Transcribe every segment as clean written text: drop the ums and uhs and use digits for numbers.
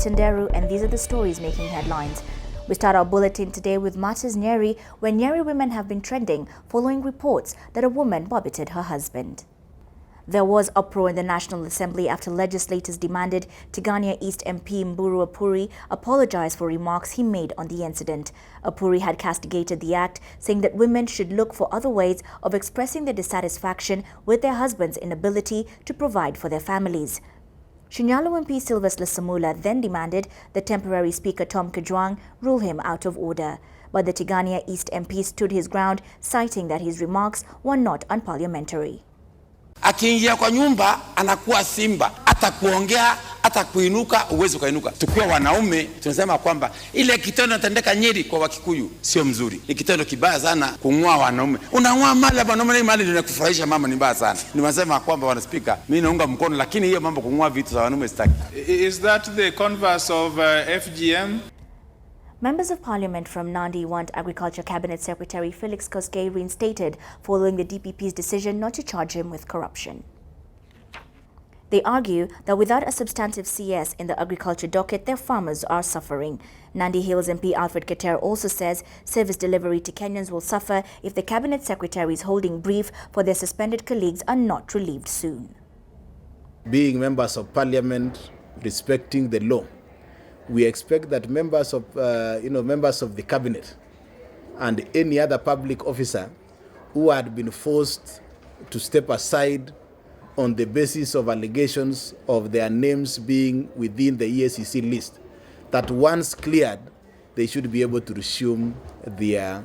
Tanderu, and these are the stories making headlines. We start our bulletin today with matters Nyeri, where Nyeri women have been trending following reports that a woman bobbited her husband. There was uproar in the National Assembly after legislators demanded Tigania East MP Mpuru Aburi apologize for remarks he made on the incident. Aburi had castigated the act, saying that women should look for other ways of expressing their dissatisfaction with their husband's inability to provide for their families. Shinyalu MP Sylvester Samula then demanded the temporary Speaker Tom Kajwang rule him out of order. But the Tigania East MP stood his ground, citing that his remarks were not unparliamentary. Akiingia kwa nyumba anakuwa simba, hata kuongea hata kuinuka uwezo kainuka. Tukiwa wanaume tunasema kwamba ile kitendo natendeka Nyeri kwa Wakikuyu sio mzuri. Ni kitendo kibaya sana kung'oa wanaume. Unang'oa mali ya wanaume na mali ndio inakufurahisha mama, ni mbaya sana. Nimesema kwamba wana speaker, mimi naunga mkono, lakini hiyo mambo kung'oa vitu za wanaume sitaki. Is that the converse of FGM? Members of Parliament from Nandi want Agriculture Cabinet Secretary Felix Kosgei reinstated following the DPP's decision not to charge him with corruption. They argue that without a substantive CS in the agriculture docket, their farmers are suffering. Nandi Hills MP Alfred Keter also says service delivery to Kenyans will suffer if the Cabinet Secretaries holding brief for their suspended colleagues are not relieved soon. Being members of Parliament, respecting the law, we expect that members of the cabinet and any other public officer who had been forced to step aside on the basis of allegations of their names being within the EACC list, that once cleared, they should be able to resume their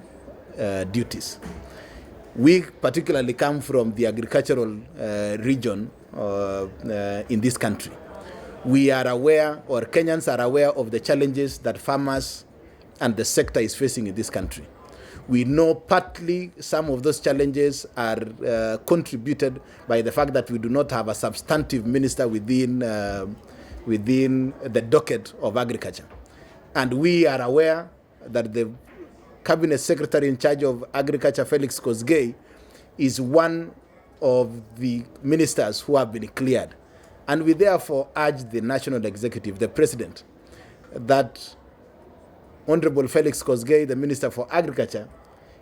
duties. We particularly come from the agricultural region in this country. We are aware, or Kenyans are aware, of the challenges that farmers and the sector is facing in this country. We know partly some of those challenges are contributed by the fact that we do not have a substantive minister within the docket of agriculture. And we are aware that the Cabinet Secretary in charge of Agriculture, Felix Kosgei, is one of the ministers who have been cleared. And we therefore urge the National Executive, the President, that Honorable Felix Kosgei, the Minister for Agriculture,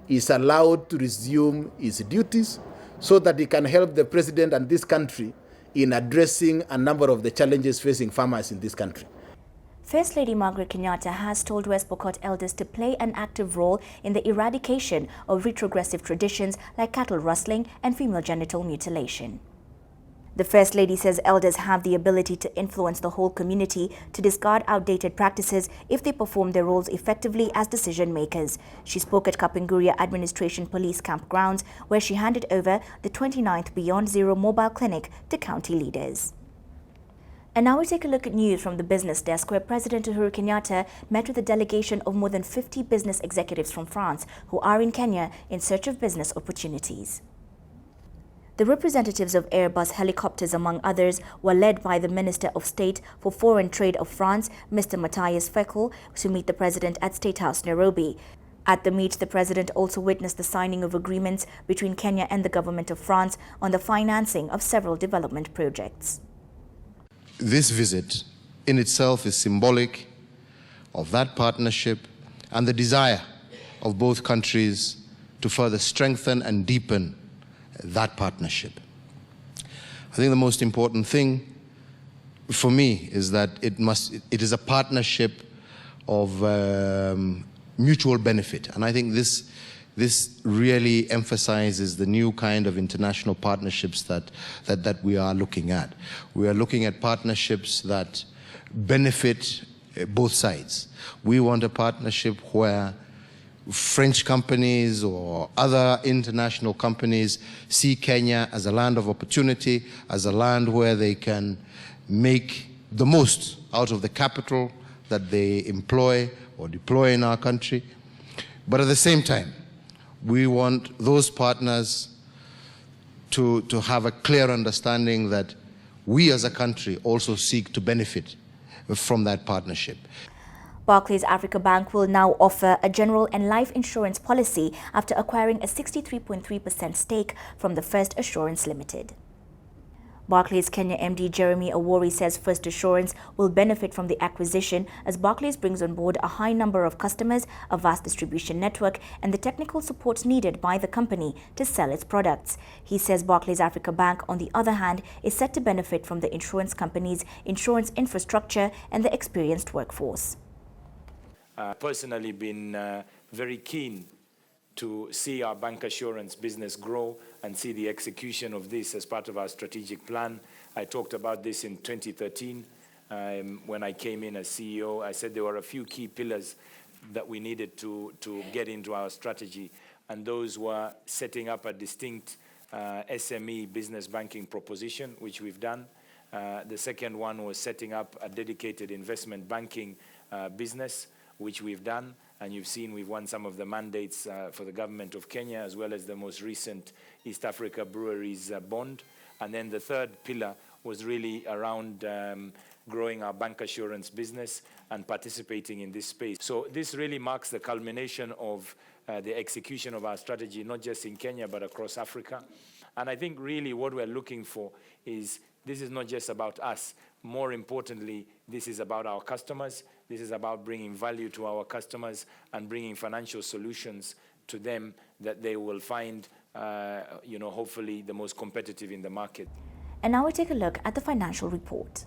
is allowed to resume his duties so that he can help the President and this country in addressing a number of the challenges facing farmers in this country. First Lady Margaret Kenyatta has told West Pokot elders to play an active role in the eradication of retrogressive traditions like cattle rustling and female genital mutilation. The First Lady says elders have the ability to influence the whole community to discard outdated practices if they perform their roles effectively as decision makers. She spoke at Kapenguria Administration Police Camp grounds, where she handed over the 29th Beyond Zero mobile clinic to county leaders. And now we take a look at news from the business desk, where President Uhuru Kenyatta met with a delegation of more than 50 business executives from France who are in Kenya in search of business opportunities. The representatives of Airbus Helicopters, among others, were led by the Minister of State for Foreign Trade of France, Mr. Matthias Fekl, to meet the President at State House, Nairobi. At the meet, the President also witnessed the signing of agreements between Kenya and the Government of France on the financing of several development projects. This visit in itself is symbolic of that partnership and the desire of both countries to further strengthen and deepen that partnership. I think the most important thing for me is that it is a partnership of mutual benefit, and I think this really emphasizes the new kind of international partnerships that we are looking at. We are looking at partnerships that benefit both sides. We want a partnership where French companies or other international companies see Kenya as a land of opportunity, as a land where they can make the most out of the capital that they employ or deploy in our country. But at the same time, we want those partners to have a clear understanding that we as a country also seek to benefit from that partnership. Barclays Africa Bank will now offer a general and life insurance policy after acquiring a 63.3% stake from the First Assurance Limited. Barclays Kenya MD Jeremy Aburi says First Assurance will benefit from the acquisition as Barclays brings on board a high number of customers, a vast distribution network, and the technical support needed by the company to sell its products. He says Barclays Africa Bank, on the other hand, is set to benefit from the insurance company's insurance infrastructure and the experienced workforce. Personally been very keen to see our bank assurance business grow and see the execution of this as part of our strategic plan. I talked about this in 2013 when I came in as CEO. I said there were a few key pillars that we needed to get into our strategy, and those were setting up a distinct SME business banking proposition, which we've done. The second one was setting up a dedicated investment banking business, which we've done. And you've seen we've won some of the mandates for the government of Kenya, as well as the most recent East Africa Breweries bond. And then the third pillar was really around growing our bank assurance business and participating in this space. So this really marks the culmination of the execution of our strategy, not just in Kenya, but across Africa. And I think really what we're looking for is this is not just about us. More importantly, this is about our customers. This is about bringing value to our customers and bringing financial solutions to them that they will find, hopefully the most competitive in the market. And now we take a look at the financial report.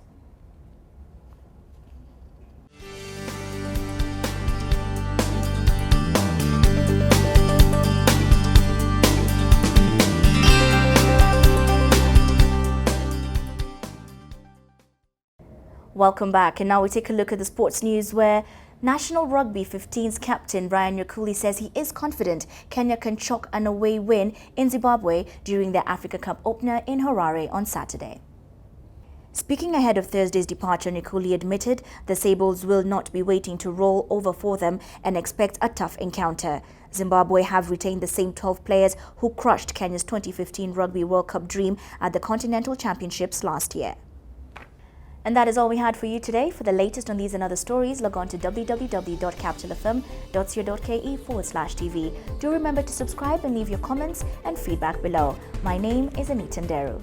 Welcome back, and now we take a look at the sports news where National Rugby 15's captain Brian Nyakuli says he is confident Kenya can chalk an away win in Zimbabwe during their Africa Cup opener in Harare on Saturday. Speaking ahead of Thursday's departure, Nyakuli admitted the Sables will not be waiting to roll over for them and expect a tough encounter. Zimbabwe have retained the same 12 players who crushed Kenya's 2015 Rugby World Cup dream at the Continental Championships last year. And that is all we had for you today. For the latest on these and other stories, log on to www.capitalfm.co.ke/TV. Do remember to subscribe and leave your comments and feedback below. My name is Anita Nderu.